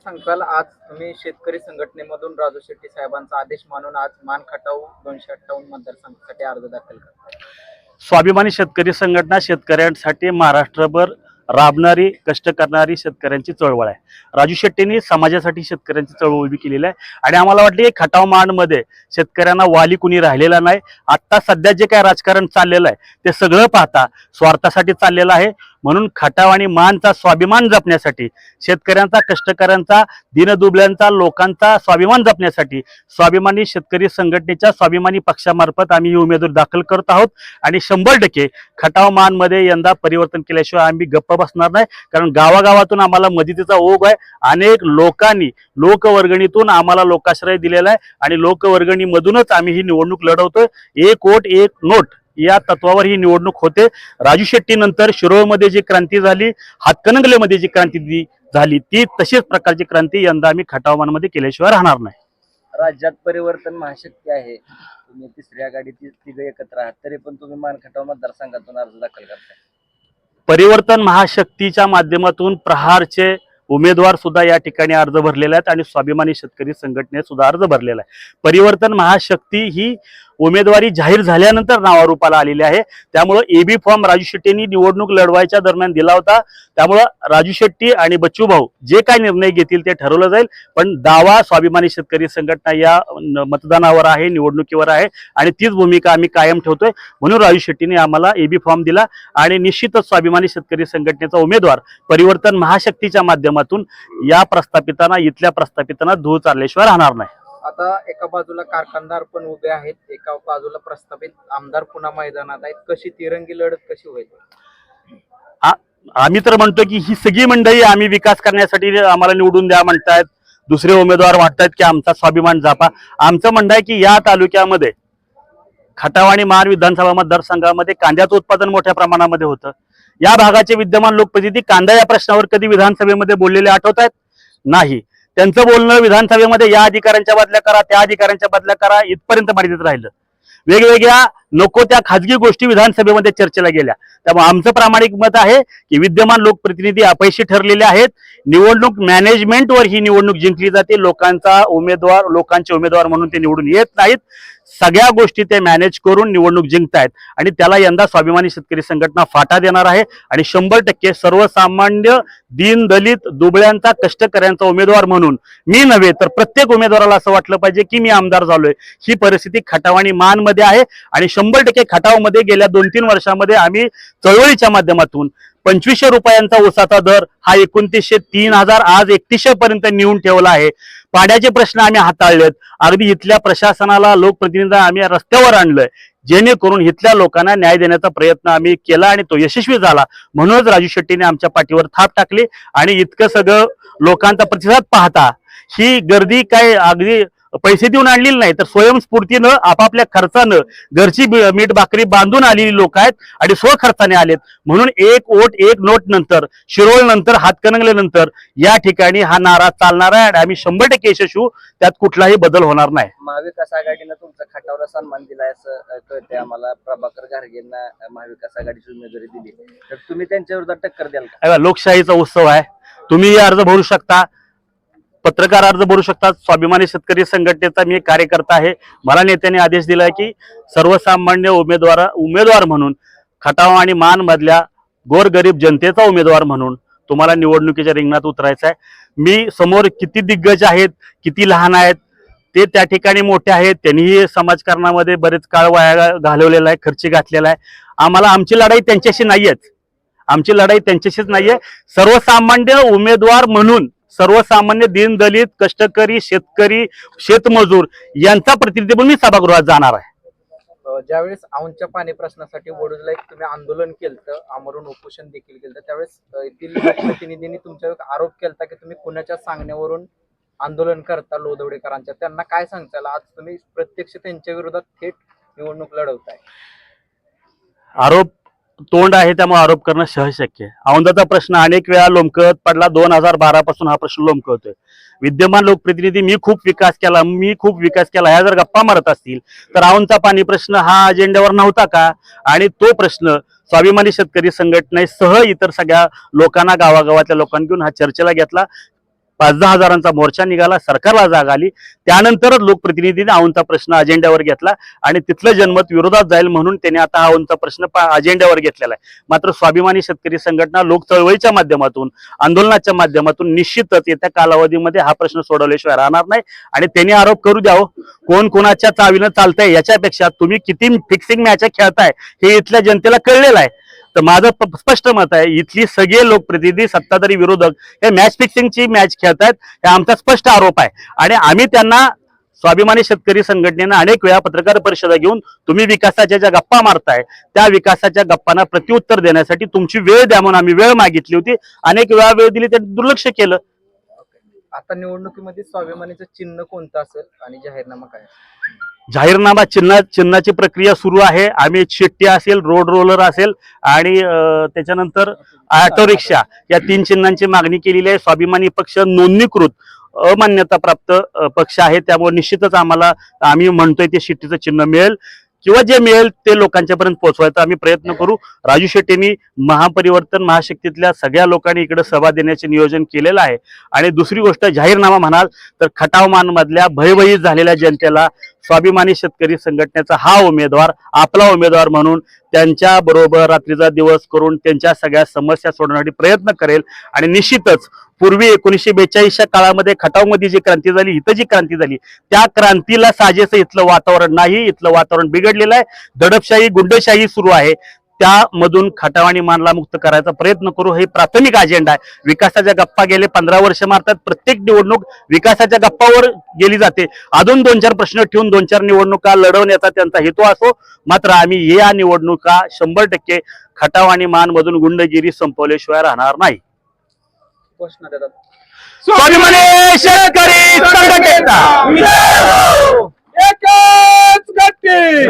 सांगताल आज तुम्ही शेतकरी संघटनेमधून राजू शेट्टी साहेबांचा आदेश मानून आज मान खटाव 258 मतदारसंघासाठी अर्ज दाखल करताय? स्वाभिमानी शेतकरी संघटना शेतकऱ्यांसाठी महाराष्ट्रभर राबणारी कष्ट करणारी शेतकऱ्यांची चळवळ आहे. राजू शेट्टींनी समाजासाठी शेतकऱ्यांची चळवळ उभी केलेली आहे आणि आम्हाला वाटतं की खटाव मानमध्ये शेतकऱ्यांना वाली कुणी राहिलेला नाही. आत्ता सध्या जे काय राजकारण चाललेलं आहे ते सगळं पाहता स्वार्थासाठी चाललेलं आहे. म्हणून खटाव आणि मानचा स्वाभिमान जपण्यासाठी, शेतकऱ्यांचा, कष्टकऱ्यांचा, दीनदुबळ्यांचा, लोकांचा स्वाभिमान जपण्यासाठी स्वाभिमानी शेतकरी संघटनेच्या स्वाभिमानी पक्षामार्फत आम्ही ही उमेदवारी दाखल करत आहोत आणि 100% खटाव मानमध्ये यंदा परिवर्तन केल्याशिवाय आम्ही गप्प बसणार नाही. कारण गावागावातून आम्हाला मदतीचा ओघ आहे. अनेक लोकांनी लोकवर्गणीतून आम्हाला लोकाश्रय दिलेला आहे आणि लोकवर्गणीमधूनच आम्ही ही निवडणूक लढवतोय. एक वोट एक नोट या तत्वावर ही निवडणूक होते. राजू शेट्टी नंतर शिरोळमध्ये जी क्रांती झाली, हातकणंगलेमध्ये जी क्रांती झाली, ती तशीच प्रकारची क्रांती यंदा आम्ही खटावमानमध्ये केल्याशिवाय राहणार नाही. राज्यात परिवर्तन महाशक्ती आहे. तुम्ही तिसऱ्या आघाडीत तिघ एकत्र आहात, तरी पण तुम्ही मानखटाव मतदारसंघातून अर्ज दाखल करताय. परिवर्तन महाशक्तीच्या माध्यमातून प्रहारचे उमेदवार सुद्धा या ठिकाणी अर्ज भरलेले आहेत आणि स्वाभिमानी शेतकरी संघटनेत सुद्धा अर्ज भरलेला आहे. परिवर्तन महाशक्ती ही उमेदवारी जाहीर झाल्यानंतर नावारूपाला आलेली आहे. त्यामुळं एबी फॉर्म राजू शेट्टींनी निवडणूक लढवायच्या दरम्यान दिला होता. त्यामुळं राजू शेट्टी आणि बच्चू भाऊ जे काय निर्णय घेतील ते ठरवलं जाईल. पण दावा स्वाभिमानी शेतकरी संघटना या मतदानावर आहे, निवडणुकीवर आहे आणि तीच भूमिका आम्ही कायम ठेवतोय. म्हणून राजू शेट्टीने आम्हाला एबी फॉर्म दिला आणि निश्चितच स्वाभिमानी शेतकरी संघटनेचा उमेदवार परिवर्तन महाशक्तीच्या माध्यमातून या प्रस्थापितांना, इथल्या प्रस्थापितांना धूळ चालल्याशिवाय राहणार नाही. आता एका बाजूला कारखानदार पण उभे आहेत, एका बाजूला प्रस्थापित आमदार पुन्हा मैदानात आहेत. कशी तिरंगी लढत कशी होईल? आम्ही तर म्हणतो की ही सगळी मंडळी आम्ही विकास करण्यासाठी आम्हाला निवडून द्या म्हणतायत. दुसरे उमेदवार वाटतात की आमचा स्वाभिमान जापा. आमचं म्हणणं आहे की या तालुक्यामध्ये खटाव आणि मान विधानसभा मतदारसंघामध्ये कांद्याचं उत्पादन मोठ्या प्रमाणामध्ये होतं. या भागाचे विद्यमान लोकप्रतिनिधी कांदा या प्रश्नावर कधी विधानसभेमध्ये बोललेले आठवत आहेत? नाही. त्यांचं बोलणं विधानसभेमध्ये या अधिकाऱ्यांच्या बदल्या करा, त्या अधिकाऱ्यांच्या बदल्या करा इथपर्यंत मर्यादित राहिलं. वेगवेगळ्या नको त्या खाजगी गोष्टी विधानसभेमध्ये चर्चेला गेल्या. त्यामुळे आमचं प्रामाणिक मत आहे की विद्यमान लोकप्रतिनिधी अपयशी ठरलेले आहेत. निवडणूक मॅनेजमेंटवर ही निवडणूक जिंकली जाते. लोकांचे उमेदवार म्हणून ते निवडून येत नाहीत. सगळ्या गोष्टी ते मॅनेज करून निवडणूक जिंकतायत आणि त्याला यंदा स्वाभिमानी शेतकरी संघटना फाटा देणार आहे आणि 100% सर्वसामान्य दीन दलित दुबळ्यांचा कष्टकऱ्यांचा उमेदवार म्हणून मी नव्हे तर प्रत्येक उमेदवाराला असं वाटलं पाहिजे की मी आमदार झालोय. ही परिस्थिती खटाव आणि मानमध्ये आहे आणि 100% खटावमध्ये गेल्या 2-3 वर्षामध्ये आम्ही चळवळीच्या माध्यमातून 2500 रुपयांचा ऊसाचा दर हा 2900, 3000 आज 3100 पर्यंत नेऊन ठेवला आहे. पाण्याचे प्रश्न आम्ही हाताळलेत. अगदी इथल्या प्रशासनाला, लोकप्रतिनिधींना आम्ही रस्त्यावर आणलंय जेणेकरून इथल्या लोकांना न्याय देण्याचा प्रयत्न आम्ही केला आणि तो यशस्वी झाला. म्हणूनच राजू शेट्टीने आमच्या पाठीवर थाप टाकली आणि इतकं सगळं लोकांचा प्रतिसाद पाहता ही गर्दी काय अगदी पैसे देऊन आणलेली नाही तर स्वयंस्फूर्तीनं आपापल्या खर्चानं घरची मीठ भाकरी बांधून आलेली लोक आहेत आणि स्वखर्चाने आलेत. म्हणून एक वोट एक नोट नंतर, शिरोळ नंतर, हातकणंगलेनंतर या ठिकाणी हा नारा चालणार आहे आणि आम्ही 100% यशस्वी, त्यात कुठलाही बदल होणार नाही. महाविकास आघाडीनं तुमचा खटावला सन्मान दिलाय असं कळतंय आम्हाला. प्रभाकर घारगेंना महाविकास आघाडीची उमेदवारी दिली, तर तुम्ही त्यांच्या विरोधात टक्कर द्याल का? लोकशाहीचा उत्सव आहे. तुम्ही अर्ज भरू शकता, पत्रकार अर्ज भरू शकतात. स्वाभिमानी शेतकरी संघटनेचा मी कार्यकर्ता आहे. मला नेत्यांनी आदेश दिलाय की सर्वसामान्य उमेदवार म्हणून खटाव आणि मान मधल्या गोरगरीब जनतेचा उमेदवार म्हणून तुम्हाला निवडणुकीच्या रिंगणात उतरायचं आहे. मी समोर किती दिग्गज आहेत, किती लहान आहेत, ते त्या ठिकाणी मोठे आहेत. त्यांनीही समाजकारणामध्ये बरेच काळ वाया घालवलेला आहे, खर्च घातलेला आहे. आम्हाला आमची लढाई त्यांच्याशी नाहीयेच. आमची लढाई त्यांच्याशीच नाहीये. सर्वसामान्य उमेदवार म्हणून सर्वसामान्य दीन दलित कष्टकरी शेतकरी शेतमजूर यांचा प्रतिनिधी म्हणून मी सभागृहात जाणार आहे. ज्यावेळेस औंधच्या पाणी प्रश्नासाठी वडूजला एक तुम्ही आंदोलन केलं, आमरण उपोषण देखील केलं, त्यावेळेस येथील लोकप्रतिनिधींनी तुमच्यावर आरोप केला की तुम्ही कुणाच्या सांगण्यावरून आंदोलन करता लोधवडेकरांच्या. त्यांना काय सांगताल? आज तुम्ही प्रत्यक्ष त्यांच्या विरोधात थेट निवडणूक लढवताय. आरोप तोंड आहे त्यामुळे आरोप करणं सहज शक्य आहे. औंधाचा प्रश्न अनेक वेळा लोंबकळत पडला. 2012 पासून हा प्रश्न लोंबकळतोय. विद्यमान लोकप्रतिनिधी मी खूप विकास केला ह्या जर गप्पा मारत असतील तर औंधचा पाणी प्रश्न हा अजेंड्यावर नव्हता का? आणि तो प्रश्न स्वाभिमानी शेतकरी संघटनेसह इतर सगळ्या लोकांना, गावागावातल्या लोकांना घेऊन हा चर्चेला घेतला. 5-10 हजारांचा मोर्चा निघाला, सरकारला जाग आली. त्यानंतरच लोकप्रतिनिधीने औंधचा प्रश्न अजेंड्यावर घेतला आणि तिथलं जनमत विरोधात जाईल म्हणून त्याने आता हा औंधचा प्रश्न अजेंड्यावर घेतलेला आहे. मात्र स्वाभिमानी शेतकरी संघटना लोक चळवळीच्या माध्यमातून, आंदोलनाच्या माध्यमातून निश्चितच येत्या कालावधीमध्ये हा प्रश्न सोडवल्याशिवाय राहणार नाही. आणि त्यांनी आरोप करू द्यावं, कोण कोणाच्या चावीनं चालतंय याच्यापेक्षा तुम्ही किती फिक्सिंग मॅच खेळताय हे इथल्या जनतेला कळलेलं आहे. तर माझं स्पष्ट मत आहे, इथली सगळे लोकप्रतिनिधी, सत्ताधारी, विरोधक हे मॅच फिक्सिंगची मॅच खेळतायत, हे आमचा स्पष्ट आरोप आहे. आणि आम्ही त्यांना, स्वाभिमानी शेतकरी संघटनेनं अनेक वेळा पत्रकार परिषदा घेऊन तुम्ही विकासाच्या ज्या गप्पा मारताय त्या विकासाच्या गप्पांना प्रत्युत्तर देण्यासाठी तुमची वेळ द्या म्हणून आम्ही वेळ मागितली होती. अनेक वेळा वेळ दिली, त्यांनी दुर्लक्ष केलं. आता निवडणुकीमध्ये स्वाभिमानीचं चिन्ह कोणतं असेल आणि जाहीरनामा काय? जाहीरनामा चिन्हाची प्रक्रिया सुरू आहे. आम्ही शिट्टी असेल, रोड रोलर असेल आणि त्याच्यानंतर ऑटो रिक्षा या 3 चिन्हांची मागणी केलेली आहे. स्वाभिमानी पक्ष नोंदणीकृत अमान्यताप्राप्त पक्ष आहे, त्यामुळे निश्चितच आम्ही म्हणतोय ते शिट्टीचं चिन्ह मिळेल किंवा जे मिळेल ते लोकांच्यापर्यंत पोहोचवायचा आम्ही प्रयत्न करू. राजू शेट्टींनी महापरिवर्तन महाशक्तीतल्या सगळ्या लोकांनी इकडे सभा देण्याचे नियोजन केलेलं आहे. आणि दुसरी गोष्ट, जाहीरनामा म्हणाल तर खटाव मधल्या भयभीत झालेल्या जनतेला स्वाभिमानी शेतकरी संघटनेचा हा उमेदवार आपला उमेदवार म्हणून त्यांच्या बरोबर रात्रीचा दिवस करून त्यांच्या सगळ्या समस्या सोडवण्यासाठी प्रयत्न करेल. आणि निश्चितच पूर्वी 1942च्या काळामध्ये खटावमध्ये जी क्रांती झाली, इथं जी क्रांती झाली, त्या क्रांतीला साजेसं इथलं वातावरण नाही. इथलं वातावरण बिघडलेलं आहे, दडपशाही, गुंडशाही सुरू आहे. त्यामधून खटाव आणि मानला मुक्त करायचा प्रयत्न करू, हे प्राथमिक अजेंडा आहे. विकासाच्या गप्पा गेले 15 वर्ष मारतात, प्रत्येक निवडणूक विकासाच्या गप्पावर गेली जाते. अजून 2-4 प्रश्न ठेवून 2-4 निवडणुका लढवण्याचा त्यांचा हेतू असो. मात्र आम्ही या निवडणुका 100% खटाव आणि मान मधून गुंडगिरी संपवल्याशिवाय राहणार नाही. घोषणा देतात. स्वाभिमानी शेतकरी संघटनेचा एकच गट्टी